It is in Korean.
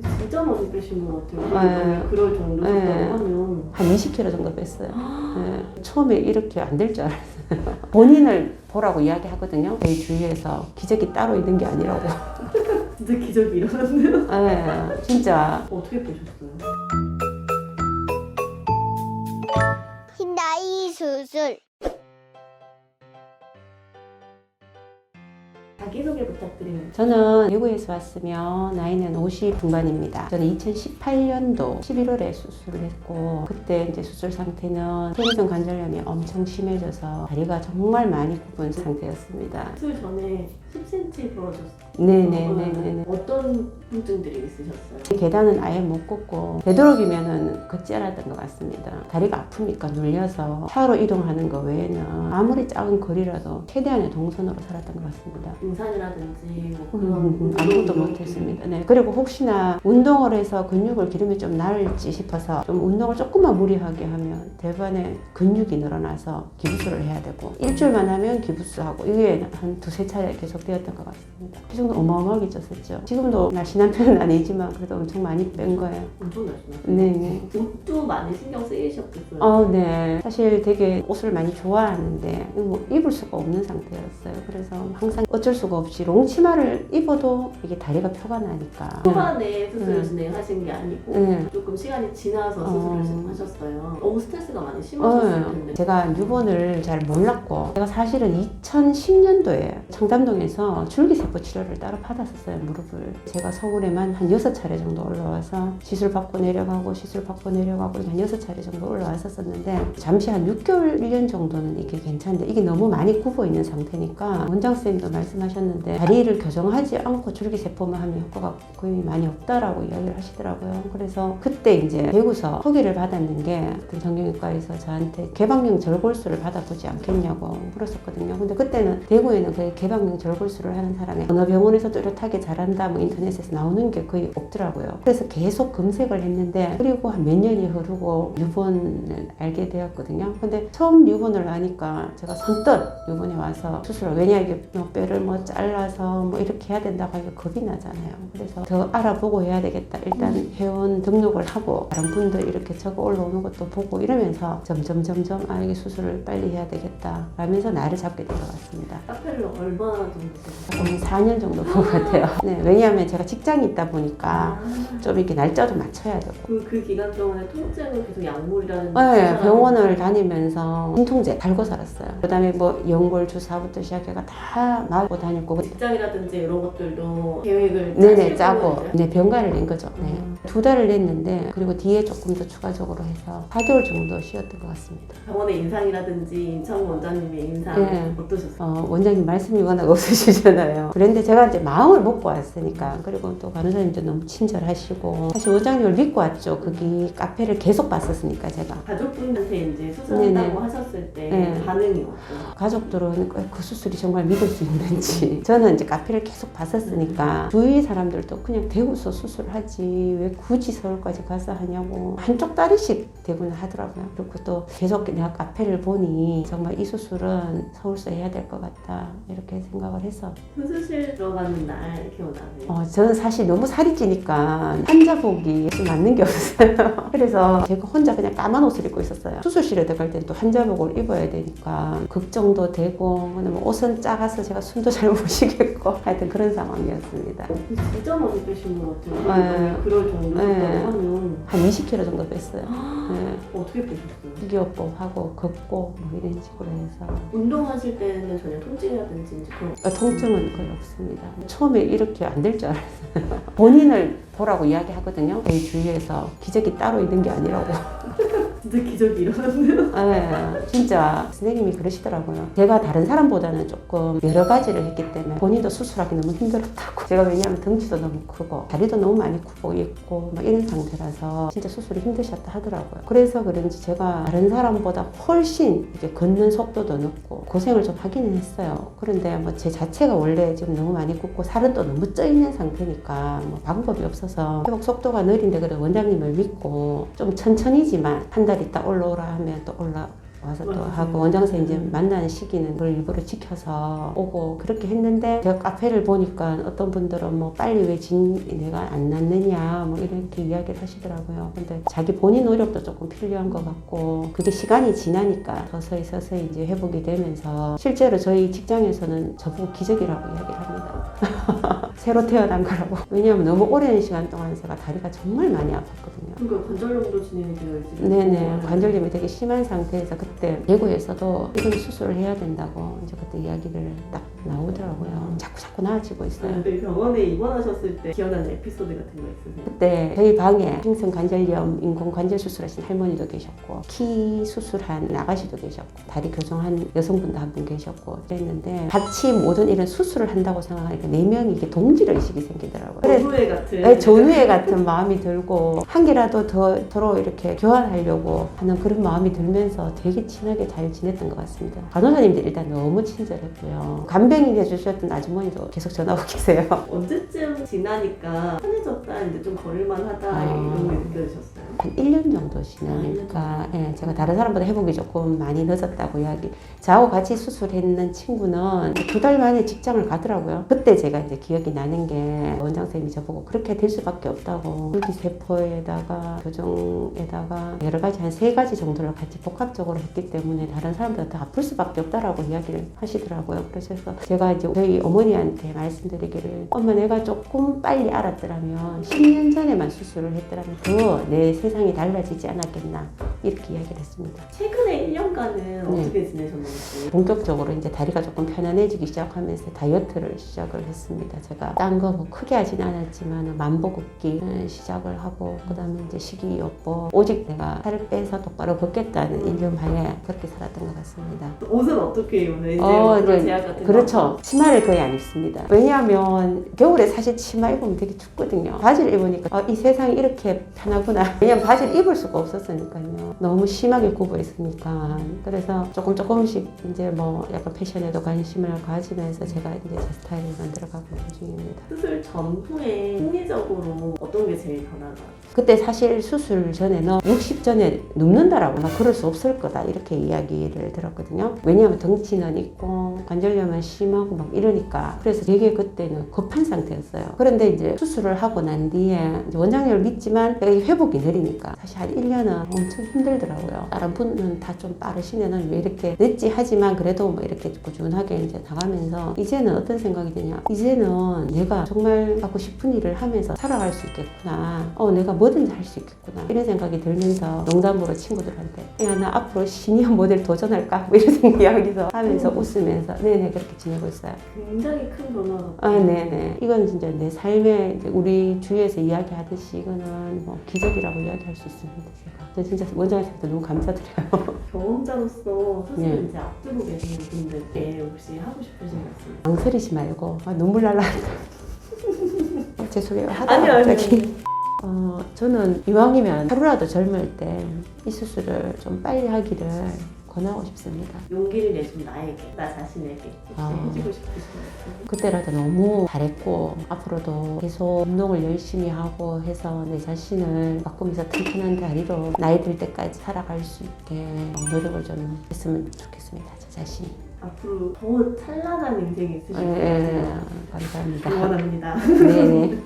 진짜 많이 빼신 것 같아요. 네. 그럴 정도로 네. 하면 한 20kg 정도 뺐어요. 네. 처음에 이렇게 안 될 줄 알았어요. 본인을 보라고 이야기하거든요. 제 주위에서 기적이 따로 있는 게 아니라고. 진짜 기적이 일어났네요. 네, 진짜. 어떻게 빼셨어요? 흰다이 수술. 자기소개 부탁드립니다. 저는 미국에서 왔으면 나이는 50 중반입니다. 저는 2018년도 11월에 수술을 했고 그때 이제 수술 상태는 퇴행성 관절염이 엄청 심해져서 다리가 정말 많이 굽은 상태였습니다. 수술 전에 10cm 벌어졌어요. 네네네네. 어떤 통증들이 있으셨어요? 계단은 아예 못 걷고 되도록이면은 걷지 않았던 것 같습니다. 다리가 아프니까 눌려서 차로 이동하는 거 외에는 아무리 작은 거리라도 최대한의 동선으로 살았던 것 같습니다. 등산이라든지 뭐 그런 아무것도 못했습니다. 네. 그리고 혹시나 운동을 해서 근육을 기르면 좀 나을지 싶어서 좀 운동을 조금만 무리하게 하면 대반에 근육이 늘어나서 기부스를 해야 되고 일주일만 하면 기부스하고 이게 한 두세 차례 계속 되었던 것 같습니다. 그 정도 어마어마하게 쪘었죠. 지금도 날씬한 편은 아니지만 그래도 엄청 많이 뺀 거예요. 엄청 날씬하세요. 네. 옷도 많이 신경 쓰이셨겠어요. 네. 사실 되게 옷을 많이 좋아하는데 뭐 입을 수가 없는 상태였어요. 그래서 항상 어쩔 수가 없이 롱치마를 입어도 이게 다리가 표가 나니까. 초반에 수술을 진행하신 게 아니고 네. 조금 시간이 지나서 수술을 진행하셨어요. 너무 스트레스가 많이 심하셨을 텐데. 제가 뉴본을 잘 몰랐고 제가 사실은 2010년도에 청담동에서 줄기세포 치료를 따로 받았었어요. 무릎을. 제가 서울에만 한 6차례 정도 올라와서 시술 받고 내려가고 시술 받고 내려가고 한 6차례 정도 올라왔었는데 잠시 한 6개월, 1년 정도는 이게 괜찮은데 이게 너무 많이 굽어 있는 상태니까 원장쌤도 말씀하셨는데 다리를 교정하지 않고 줄기세포만 하면 효과가 거의 많이 없다라고 이야기를 하시더라고요. 그래서 그때 이제 대구서 소개를 받았는 게 어떤 정형외과에서 저한테 개방형 절골수를 받아보지 않겠냐고 물었었거든요. 근데 그때는 대구에는 거의 개방형 절골수를 하는 사람이 어느 병원에서 뚜렷하게 잘한다 뭐 인터넷에서 나오는 게 거의 없더라고요. 그래서 계속 검색을 했는데 그리고 한 몇 년이 흐르고 뉴본을 알게 되었거든요. 근데 처음 뉴본을 아니까 제가 선뜻 뉴본에 와서 수술을 왜냐 이게 뭐 뼈를 뭐 잘라서 뭐 이렇게 해야 된다고 하니까 겁이 나잖아요. 그래서 더 알아보고 해야 되겠다. 일단 회원 등록을 하고 다른 분들 이렇게 적어 올라오는 것도 보고 이러면서 점점 아 이게 수술을 빨리 해야 되겠다 라면서 날을 잡게 된 것 같습니다. 카페를 얼마나 정도 한 쓰셨어요? 4년 정도 본 것 같아요. 네, 왜냐하면 제가 직장이 있다 보니까 좀 이렇게 날짜도 맞춰야 되고. 그 기간 동안에 통증은 계속 약물이라는 네, 병원을 다니면서 진통제 달고 살았어요. 그 다음에 뭐 연골 주사부터 시작해가 다 맞고 다녔고. 직장이라든지 이런 것들도 계획을 네네, 짜시고 짜고. 이제? 네, 병가를 낸 거죠. 네. 2달을 냈는데, 그리고 뒤에 조금 더 추가적으로 해서 4개월 정도 쉬었던 것 같습니다. 병원의 인상이라든지 이창호 원장님의 인상 네. 어떠셨어요? 원장님 말씀이 워낙 없으시잖아요. 그런데 제가 이제 마음을 먹고 왔으니까, 그리고 또 간호사님도 너무 친절하시고, 사실 원장님을 믿고 왔죠. 거기 카페를 계속 봤었으니까 제가. 가족분한테 이제 수술한다고 네네. 하셨을 때 네. 반응이 어때요? 가족들은 그 수술이 정말 믿을 수 있는지. 저는 이제 카페를 계속 봤었으니까 주위 사람들도 그냥 대구서 수술하지 왜 굳이 서울까지 가서 하냐고 한쪽 다리씩 대구는 하더라고요. 그리고 또 계속 내가 카페를 보니 정말 이 수술은 서울서 해야 될 것 같다 이렇게 생각을 해서 수술실 들어가는 날 기억나세요? 저는 사실 너무 살이 찌니까 환자복이 좀 맞는 게 없어요. 그래서 제가 혼자 그냥 까만 옷을 입고 있었어요. 수술실에 들어갈 때는 또 환자복을 입어야 되니까 걱정도 되고 옷은 작아서 제가 숨도 잘 못 쉬겠고 하여튼 그런 상황이었습니다. 진짜 많이 빼신 것 같아요. 네. 그럴 정도로 네. 하면 한 20kg 정도 뺐어요. 네. 어떻게 빼셨어요? 기교법하고 걷고 뭐 이런 식으로 해서 운동하실 때는 전혀 통증이라든지 이제 그런 통증은 거의 없습니다. 처음에 이렇게 안 될 줄 알았어요. 본인을 보라고 이야기하거든요. 제 주위에서 기적이 따로 있는 게 아니라고. 진짜 기적이 일어났네요. 네, 진짜 선생님이 그러시더라고요. 제가 다른 사람보다는 조금 여러 가지를 했기 때문에 본인도 수술하기 너무 힘들었다고. 제가 왜냐하면 덩치도 너무 크고 다리도 너무 많이 굽고 있고 막 이런 상태라서 진짜 수술이 힘드셨다 하더라고요. 그래서 그런지 제가 다른 사람보다 훨씬 이제 걷는 속도도 늦고 고생을 좀 하기는 했어요. 그런데 뭐 제 자체가 원래 지금 너무 많이 굽고 살은 또 너무 쪄 있는 상태니까 뭐 방법이 없어서 회복 속도가 느린데 그래도 원장님을 믿고 좀 천천히지만 한 달 있다 올라오라 하면 또 올라오고 와서 또 맞아요. 하고 원장 선생님 이제 만나는 시기는 그걸 일부러 지켜서 오고 그렇게 했는데 제가 카페를 보니까 어떤 분들은 뭐 빨리 왜 내가 안 낫느냐 뭐 이렇게 이야기를 하시더라고요. 근데 자기 본인 노력도 조금 필요한 것 같고 그게 시간이 지나니까 서서히 이제 회복이 되면서 실제로 저희 직장에서는 저보고 기적이라고 이야기를 합니다. 새로 태어난 거라고. 왜냐하면 너무 오랜 시간 동안 제가 다리가 정말 많이 아팠거든요. 그러니까 관절염도 진행이 되어 있으니까. 네네. 관절염이 되게 심한 상태에서 그때 대구에서도 이런 수술을 해야 된다고 이제 그때 이야기를 딱 나오더라고요. 자꾸 나아지고 있어요. 네, 병원에 입원하셨을 때 기억나는 에피소드 같은 거 있으세요? 그때 저희 방에 중성 관절염 인공 관절 수술하신 할머니도 계셨고 키 수술한 아가씨도 계셨고 다리 교정한 여성분도 한 분 계셨고 그랬는데 같이 모든 이런 수술을 한다고 생각하니까 4명이 이렇게 동질의식이 생기더라고요. 조루회 같은. 네, 전우회 같은 마음이 들고 한 개라도 더 서로 이렇게 교환하려고 하는 그런 마음이 들면서 되게 친하게 잘 지냈던 것 같습니다. 간호사님들이 일단 너무 친절했고요. 간병인 해주셨던 아주머니도 계속 전화 오고 계세요. 언제쯤 지나니까 편해졌다, 이제 좀 걸을만하다 이런 게 느껴지셨어요? 한 1년 정도 지나니까 예, 제가 다른 사람보다 회복이 조금 많이 늦었다고 이야기. 저하고 같이 수술했는 친구는 2달 만에 직장을 가더라고요. 그때 제가 이제 기억이 나는 게 원장 선생님이 저보고 그렇게 될 수밖에 없다고 줄기세포에다가 교정에다가 여러 가지 한 3가지 정도를 같이 복합적으로 했기 때문에 다른 사람보다 더 아플 수밖에 없다라고 이야기를 하시더라고요. 그래서 제가 이제 저희 어머니한테 말씀드리기를 엄마 내가 조금 빨리 알았더라면 10년 전에만 수술을 했더라면 더 내 세상이 달라지지 않았겠나 이렇게 이야기를 했습니다. 최근에 1년간은 어떻게 지내셨는지? 본격적으로 이제 다리가 조금 편안해지기 시작하면서 다이어트를 시작을 했습니다. 제가 딴 거 뭐 크게 하진 않았지만 만보 걷기 시작을 하고 그다음에 이제 식이요법 오직 내가 살을 빼서 똑바로 걷겠다는 일념하에 그렇게 살았던 것 같습니다. 옷은 어떻게 입어요? 이제 그런 이제 제약 같은 그렇죠. 거? 치마를 거의 안 입습니다. 왜냐하면 겨울에 사실 치마 입으면 되게 춥거든요. 바지를 입으니까 이 세상이 이렇게 편하구나. 왜냐면 바지를 입을 수가 없었으니까요. 너무 심하게 굽어 있으니까. 그래서 조금씩 이제 뭐 약간 패션에도 관심을 가지면서 제가 이제 제 스타일을 만들어가고 있는 중입니다. 수술 전후에 심리적으로 어떤 게 제일 변화가? 그때 사실 수술 전에는 60 전에 눕는다라고 막 그럴 수 없을 거다 이렇게 이야기를 들었거든요. 왜냐하면 덩치는 있고 관절염은 심하고 막 이러니까 그래서 되게 그때는 급한 상태였어요. 그런데 이제 수술을 하고 난 뒤에 이제 원장님을 믿지만 내가 회복이 느리니까 사실 한 1년은 엄청 힘들더라고요. 다른 분은 다 좀 빠르시면은 왜 이렇게 늦지 하지만 그래도 뭐 이렇게 꾸준하게 이제 나가면서 이제는 어떤 생각이 드냐, 이제는 내가 정말 하고 싶은 일을 하면서 살아갈 수 있겠구나, 내가 뭐든지 할 수 있겠구나 이런 생각이 들면서 농담으로 친구들한테 야 나 앞으로 시니어 모델 도전할까 뭐 이런 이야기도 하면서 웃으면서 네네 그렇게 지내고 있어요. 굉장히 큰 변화가. 아 네네 이건 진짜 내 삶에 우리 주위에서 이야기하듯이 이거는 뭐 기적이라고 이야기할 수 있습니다. 제가 진짜 원장님한테 너무 감사드려요. 경험자로서 사실 네. 이제 앞두고 계시는 분들께 혹시 하고 싶으신 말씀? 망설이지 말고 눈물 날라 죄송해요. 아니요. 갑자기. 저는 이왕이면 하루라도 젊을 때 이 수술을 좀 빨리 하기를 권하고 싶습니다. 용기를 내준 나에게, 나 자신에게 혹시 해주고 싶으신 말씀? 그때라도 너무 잘했고 앞으로도 계속 운동을 열심히 하고 해서 내 자신을 바꾸면서 튼튼한 다리로 나이 들 때까지 살아갈 수 있게 노력을 좀 했으면 좋겠습니다. 저 자신이. 앞으로 더 찬란한 인생이 있으실 것 네, 같아요. 감사합니다. 응원합니다. 네네.